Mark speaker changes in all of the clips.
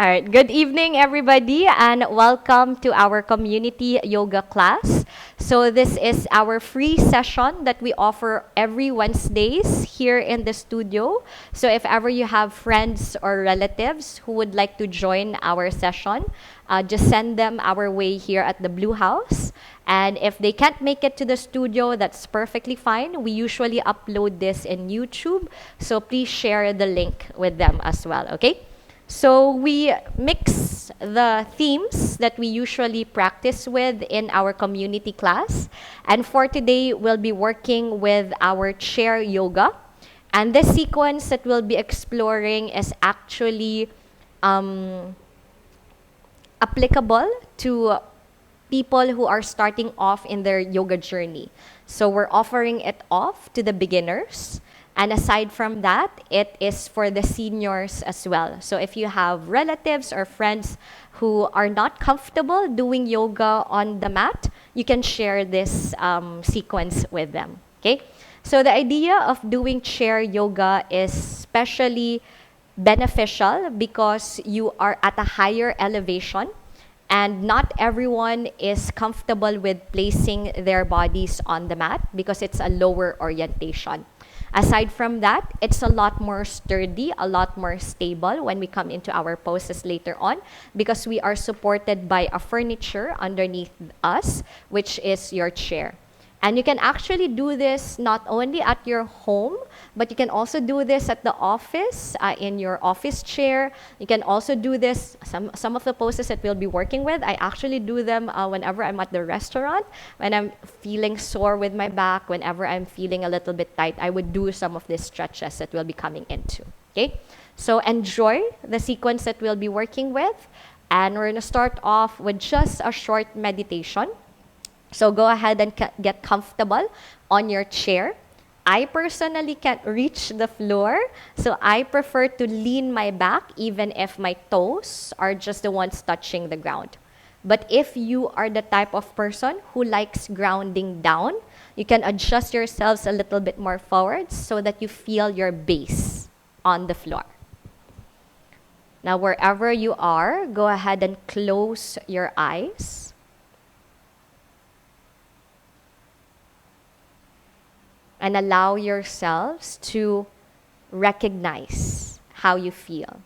Speaker 1: All right, good evening, everybody, and welcome to our community yoga class. So, this is our free session that we offer every Wednesdays here in the studio. So, if ever you have friends or relatives who would like to join our session, just send them our way here at the Blue House. And if they can't make it to the studio, that's perfectly fine. We usually upload this in YouTube, so please share the link with them as well, okay? So we mix the themes that we usually practice with in our community class. And for today, we'll be working with our chair yoga. And this sequence that we'll be exploring is actually um, applicable to people who are starting off in their yoga journey. So we're offering it off to the beginners. And aside from that, it is for the seniors as well. So if you have relatives or friends who are not comfortable doing yoga on the mat, you can share this sequence with them. Okay? So the idea of doing chair yoga is especially beneficial because you are at a higher elevation and not everyone is comfortable with placing their bodies on the mat because it's a lower orientation. Aside from that, it's a lot more sturdy, a lot more stable when we come into our poses later on because we are supported by a furniture underneath us, which is your chair. And you can actually do this not only at your home, but you can also do this at the office, in your office chair. You can also do this, some of the poses that we'll be working with, I actually do them whenever I'm at the restaurant, when I'm feeling sore with my back, whenever I'm feeling a little bit tight, I would do some of these stretches that we'll be coming into, okay? So enjoy the sequence that we'll be working with. And we're gonna start off with just a short meditation. So go ahead and get comfortable on your chair. I personally can't reach the floor, so I prefer to lean my back even if my toes are just the ones touching the ground. But if you are the type of person who likes grounding down, you can adjust yourselves a little bit more forward so that you feel your base on the floor. Now, wherever you are, go ahead and close your eyes. And allow yourselves to recognize how you feel.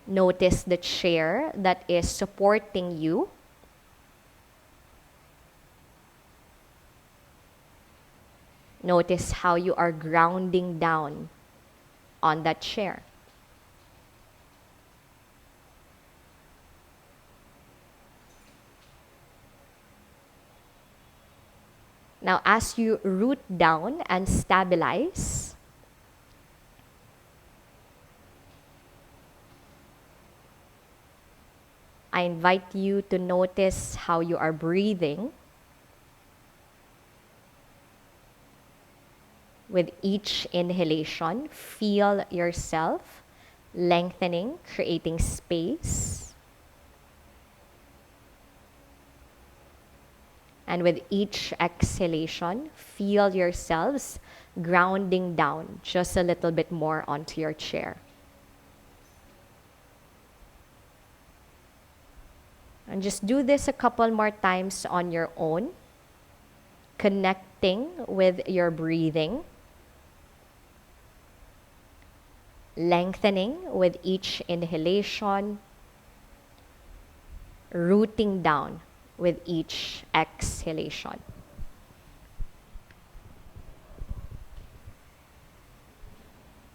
Speaker 1: Notice the chair that is supporting you. Notice how you are grounding down on that chair. Now, as you root down and stabilize, I invite you to notice how you are breathing. With each inhalation, feel yourself lengthening, creating space. And with each exhalation, feel yourselves grounding down just a little bit more onto your chair. And just do this a couple more times on your own, connecting with your breathing, lengthening with each inhalation, rooting down with each exhalation.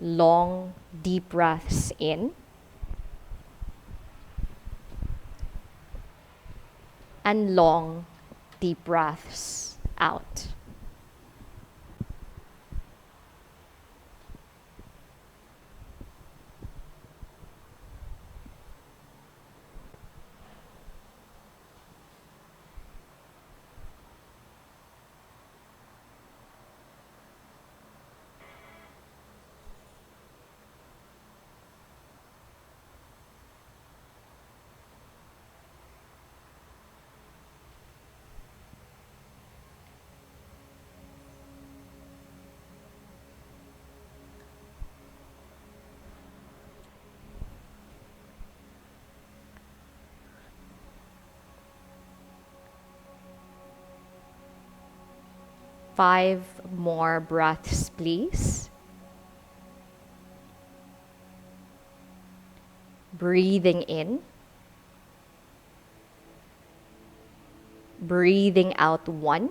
Speaker 1: Long, deep breaths in. And long, deep breaths out. 5 more breaths, please. Breathing in. Breathing out 1.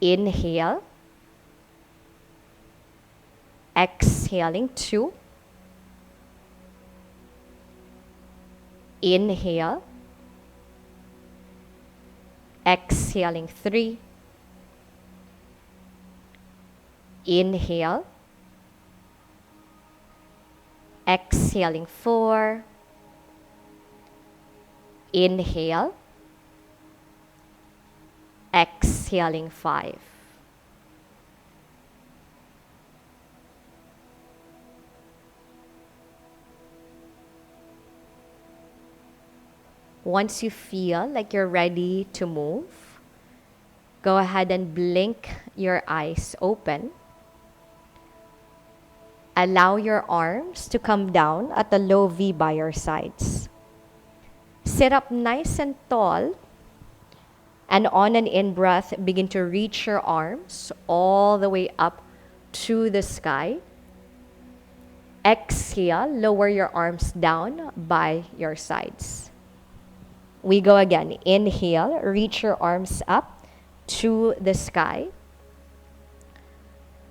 Speaker 1: Inhale. Exhaling 2. Inhale. Exhaling 3. Inhale. Exhaling 4. Inhale. Exhaling 5. Once you feel like you're ready to move, go ahead and blink your eyes open. Allow your arms to come down at a low V by your sides. Sit up nice and tall, and on an in-breath, begin to reach your arms all the way up to the sky. Exhale, lower your arms down by your sides. We go again. Inhale, reach your arms up to the sky.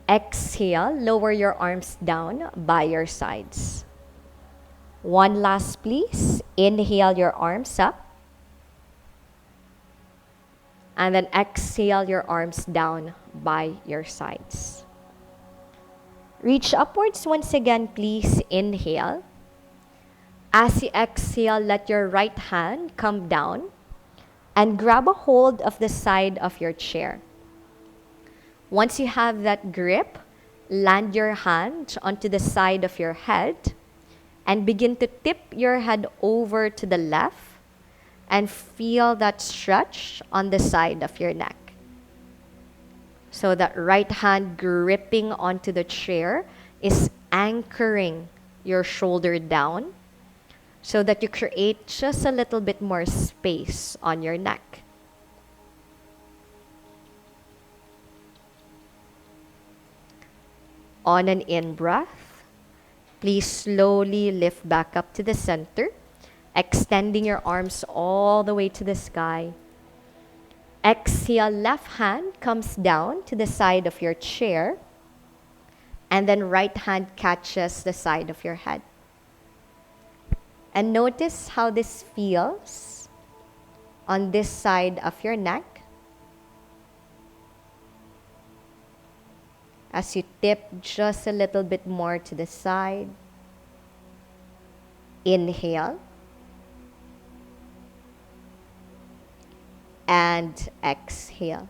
Speaker 1: Exhale, lower your arms down by your sides. One last, please. Inhale your arms up. And then exhale your arms down by your sides. Reach upwards once again, please. Inhale. As you exhale, let your right hand come down and grab a hold of the side of your chair. Once you have that grip, land your hand onto the side of your head and begin to tip your head over to the left and feel that stretch on the side of your neck. So that right hand gripping onto the chair is anchoring your shoulder down so that you create just a little bit more space on your neck. On an in-breath, please slowly lift back up to the center, extending your arms all the way to the sky. Exhale, left hand comes down to the side of your chair, and then right hand catches the side of your head. And notice how this feels on this side of your neck as you tip just a little bit more to the side. Inhale. And exhale.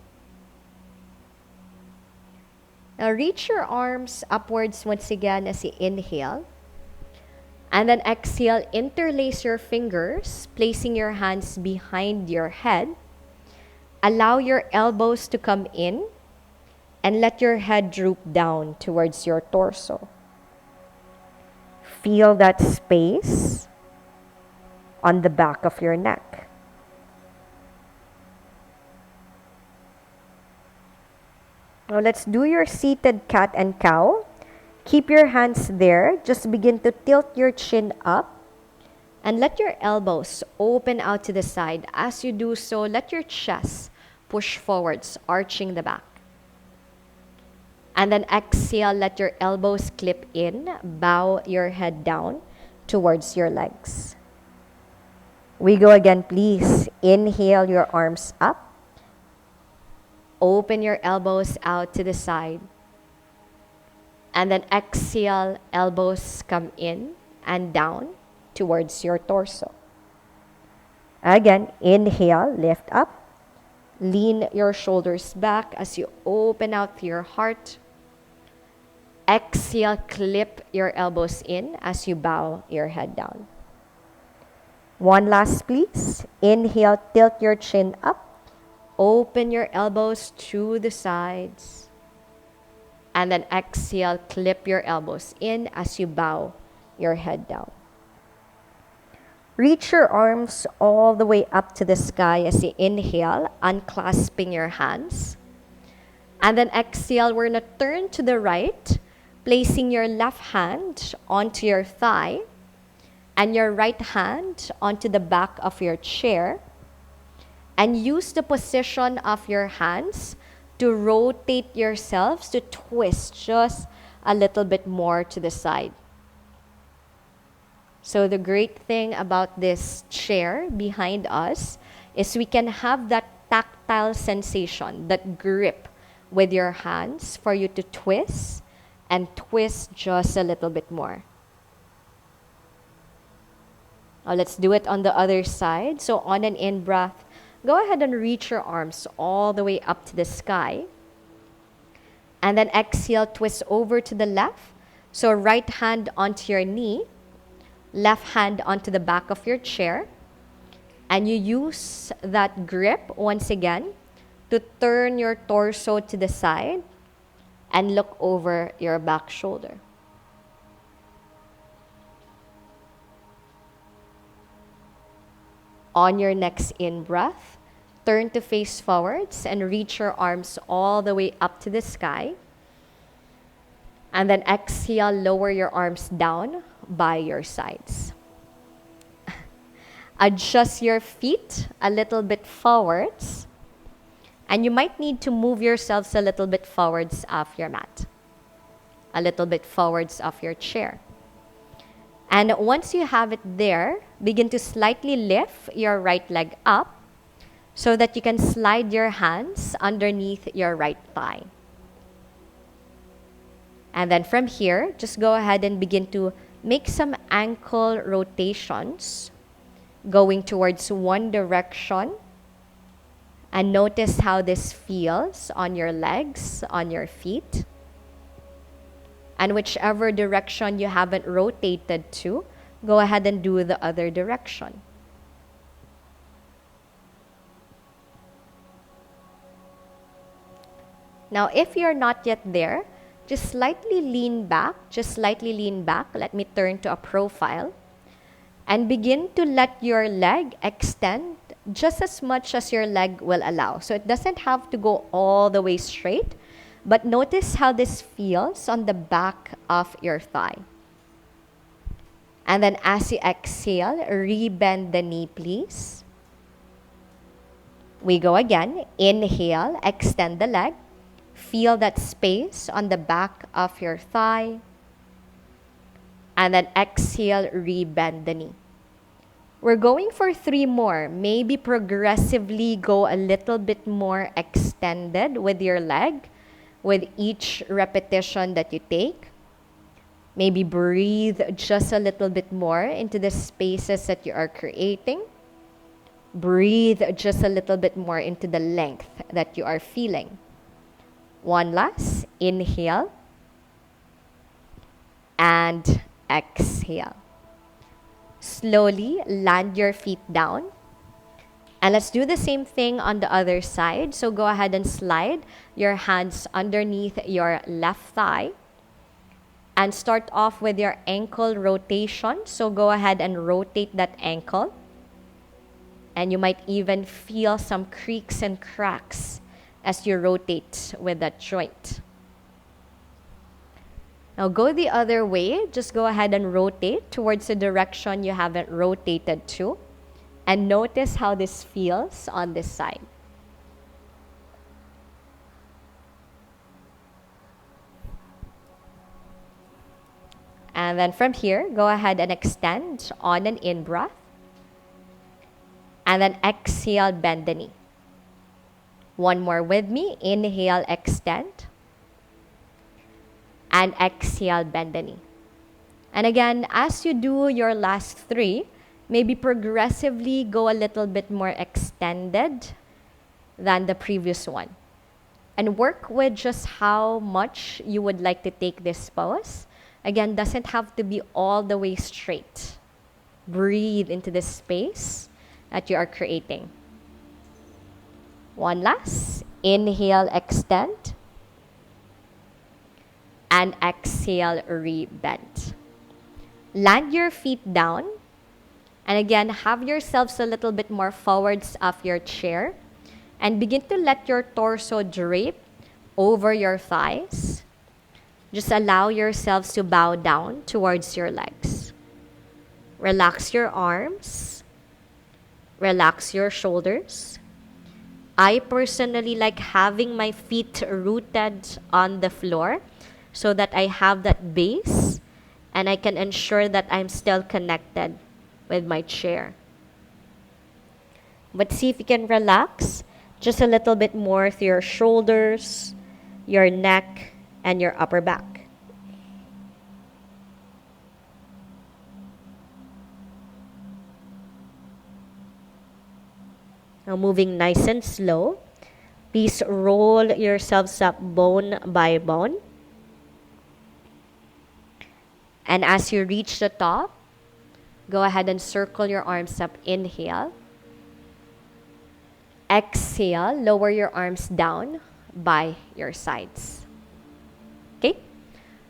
Speaker 1: Now reach your arms upwards once again as you inhale. And then exhale, interlace your fingers, placing your hands behind your head. Allow your elbows to come in and let your head droop down towards your torso. Feel that space on the back of your neck. Now let's do your seated cat and cow. Keep your hands there. Just begin to tilt your chin up and let your elbows open out to the side. As you do so, let your chest push forwards, arching the back. And then exhale, let your elbows clip in, bow your head down towards your legs. We go again, please. Inhale your arms up. Open your elbows out to the side. And then exhale, elbows come in and down towards your torso. Again, inhale, lift up. Lean your shoulders back as you open out to your heart. Exhale, clip your elbows in as you bow your head down. One last, please. Inhale, tilt your chin up. Open your elbows to the sides. And then exhale, clip your elbows in as you bow your head down. Reach your arms all the way up to the sky as you inhale, unclasping your hands. And then exhale, we're going to turn to the right, placing your left hand onto your thigh and your right hand onto the back of your chair. And use the position of your hands to rotate yourselves, to twist just a little bit more to the side. So the great thing about this chair behind us is we can have that tactile sensation, that grip with your hands for you to twist and twist just a little bit more. Now let's do it on the other side. So on an in-breath, go ahead and reach your arms all the way up to the sky. And then exhale, twist over to the left. So right hand onto your knee, left hand onto the back of your chair. And you use that grip once again to turn your torso to the side and look over your back shoulder. On your next in-breath, turn to face forwards and reach your arms all the way up to the sky. And then exhale, lower your arms down by your sides. Adjust your feet a little bit forwards. And you might need to move yourselves a little bit forwards off your mat. A little bit forwards off your chair. And once you have it there, begin to slightly lift your right leg up so that you can slide your hands underneath your right thigh. And then from here, just go ahead and begin to make some ankle rotations, going towards one direction. And notice how this feels on your legs, on your feet. And whichever direction you haven't rotated to, go ahead and do the other direction. Now, if you're not yet there, just slightly lean back. Let me turn to a profile. And begin to let your leg extend just as much as your leg will allow. So it doesn't have to go all the way straight. But notice how this feels on the back of your thigh. And then as you exhale, re-bend the knee, please. We go again. Inhale, extend the leg. Feel that space on the back of your thigh. And then exhale, re-bend the knee. We're going for 3 more. Maybe progressively go a little bit more extended with your leg with each repetition that you take. Maybe breathe just a little bit more into the spaces that you are creating. Breathe just a little bit more into the length that you are feeling. One last. Inhale. And exhale. Slowly land your feet down. And let's do the same thing on the other side. So go ahead and slide your hands underneath your left thigh. And start off with your ankle rotation. So go ahead and rotate that ankle. And you might even feel some creaks and cracks as you rotate with that joint. Now go the other way. Just go ahead and rotate towards the direction you haven't rotated to. And notice how this feels on this side. And then from here, go ahead and extend on an in-breath. And then exhale, bend the knee. One more with me. Inhale, extend. And exhale, bend the knee. And again, as you do your last 3, maybe progressively go a little bit more extended than the previous one. And work with just how much you would like to take this pose. Again, doesn't have to be all the way straight. Breathe into the space that you are creating. One last. Inhale, extend. And exhale, re-bend. Land your feet down. And again, have yourselves a little bit more forwards of your chair and begin to let your torso drape over your thighs. Just allow yourselves to bow down towards your legs. Relax your arms. Relax your shoulders. I personally like having my feet rooted on the floor so that I have that base and I can ensure that I'm still connected with my chair. But see if you can relax just a little bit more through your shoulders, your neck, and your upper back. Now moving nice and slow, please roll yourselves up bone by bone. And as you reach the top, go ahead and circle your arms up. Inhale. Exhale, lower your arms down by your sides. Okay?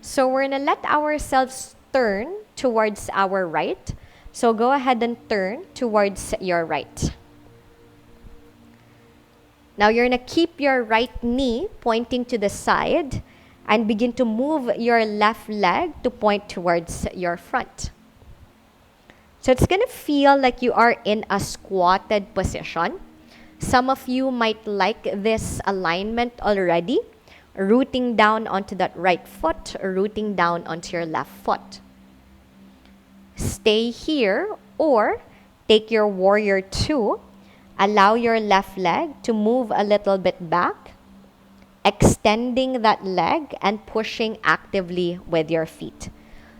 Speaker 1: So we're going to let ourselves turn towards our right. So go ahead and turn towards your right. Now you're going to keep your right knee pointing to the side and begin to move your left leg to point towards your front. So it's going to feel like you are in a squatted position. Some of you might like this alignment already, rooting down onto that right foot, rooting down onto your left foot. Stay here or take your warrior two. Allow your left leg to move a little bit back, extending that leg and pushing actively with your feet.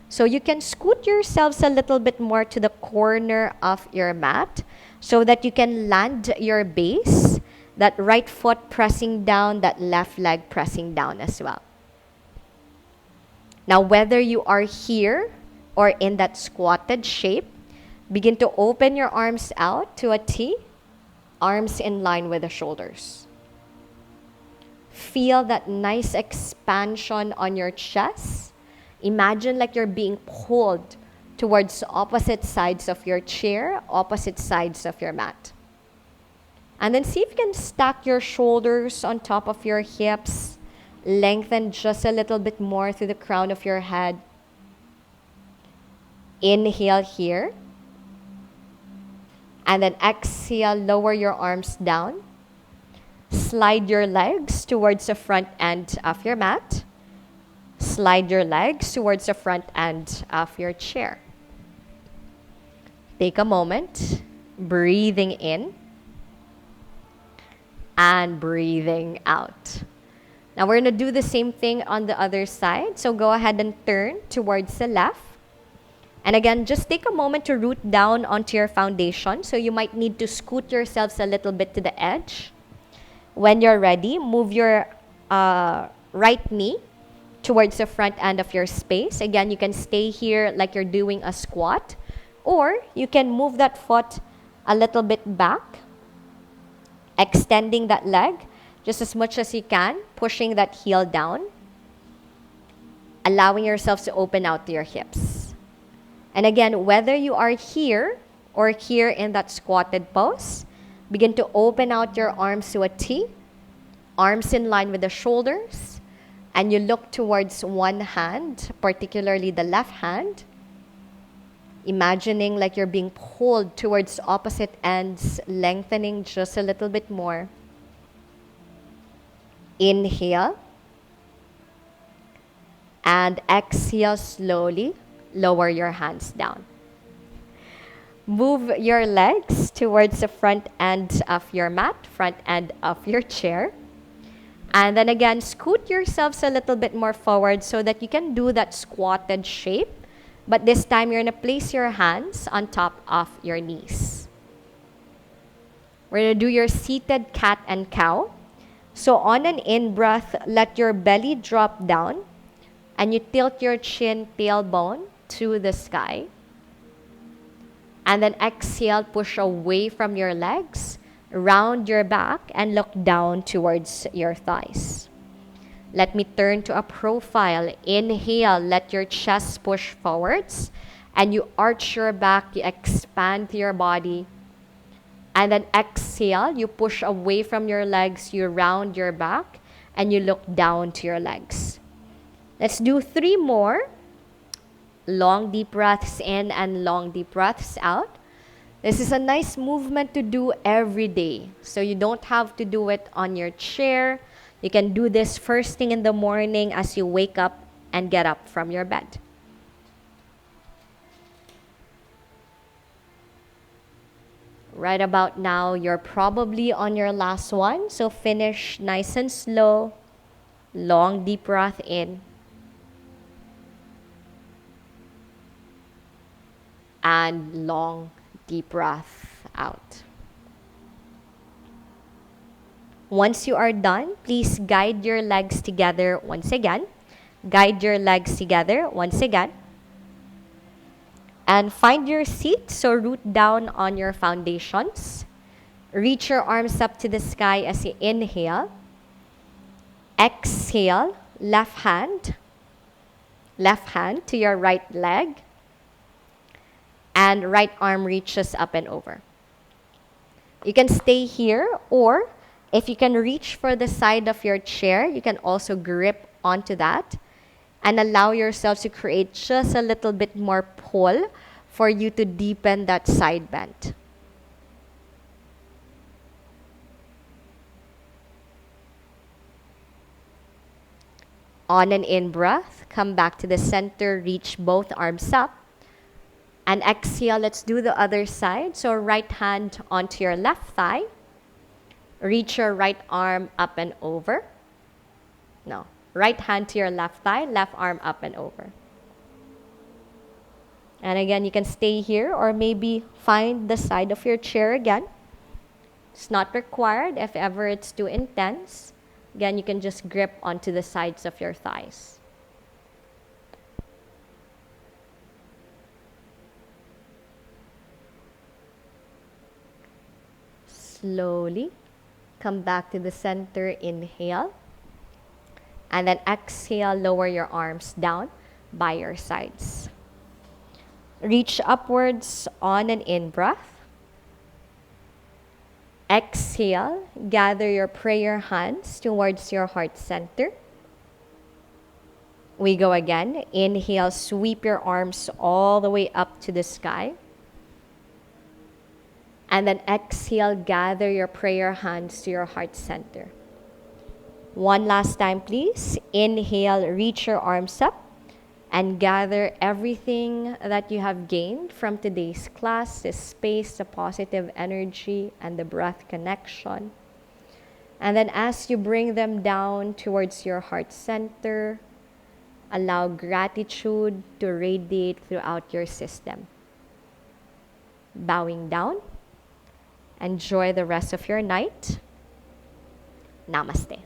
Speaker 1: So you can scoot yourselves a little bit more to the corner of your mat so that you can land your base, that right foot pressing down, that left leg pressing down as well. Now, whether you are here or in that squatted shape, begin to open your arms out to a T, arms in line with the shoulders. Feel that nice expansion on your chest. Imagine like you're being pulled towards opposite sides of your chair, opposite sides of your mat. And then see if you can stack your shoulders on top of your hips, lengthen just a little bit more through the crown of your head. Inhale here. And then exhale, lower your arms down. Slide your legs towards the front end of your mat. Slide your legs towards the front end of your chair. Take a moment, breathing in and breathing out. Now we're going to do the same thing on the other side. So go ahead and turn towards the left. And again, just take a moment to root down onto your foundation. So you might need to scoot yourselves a little bit to the edge. When you're ready, move your right knee towards the front end of your space. Again, you can stay here like you're doing a squat. Or you can move that foot a little bit back, extending that leg just as much as you can, pushing that heel down, allowing yourselves to open out to your hips. And again, whether you are here or here in that squatted pose, begin to open out your arms to a T, arms in line with the shoulders, and you look towards one hand, particularly the left hand, imagining like you're being pulled towards opposite ends, lengthening just a little bit more. Inhale. And exhale slowly. Lower your hands down. Move your legs towards the front end of your mat, front end of your chair. And then again, scoot yourselves a little bit more forward so that you can do that squatted shape. But this time, you're going to place your hands on top of your knees. We're going to do your seated cat and cow. So on an in-breath, let your belly drop down and you tilt your chin, tailbone to the sky. And then exhale, push away from your legs, round your back, and look down towards your thighs. Let me turn to a profile. Inhale, let your chest push forwards. And you arch your back, you expand your body. And then exhale, you push away from your legs, you round your back, and you look down to your legs. Let's do 3 more. Long deep breaths in and long deep breaths out. This is a nice movement to do every day. So you don't have to do it on your chair. You can do this first thing in the morning as you wake up and get up from your bed. Right about now, you're probably on your last one. So finish nice and slow. Long deep breath in. And long deep breath out. Once you are done, please guide your legs together once again. Guide your legs together once again. And find your seat, so root down on your foundations. Reach your arms up to the sky as you inhale. Exhale, left hand to your right leg. And right arm reaches up and over. You can stay here, or if you can reach for the side of your chair, you can also grip onto that and allow yourself to create just a little bit more pull for you to deepen that side bend. On an in-breath, come back to the center, reach both arms up. And exhale, let's do the other side. So right hand onto your left thigh. Reach your right arm up and over. No, right hand to your left thigh, left arm up and over. And again, you can stay here or maybe find the side of your chair again. It's not required if ever it's too intense. Again, you can just grip onto the sides of your thighs. Slowly come back to the center, inhale. And then exhale, lower your arms down by your sides. Reach upwards on an in-breath. Exhale, gather your prayer hands towards your heart center. We go again. Inhale, sweep your arms all the way up to the sky. And then exhale, gather your prayer hands to your heart center. One last time, please. Inhale, reach your arms up and gather everything that you have gained from today's class, the space, the positive energy, and the breath connection. And then as you bring them down towards your heart center, allow gratitude to radiate throughout your system. Bowing down. Enjoy the rest of your night. Namaste.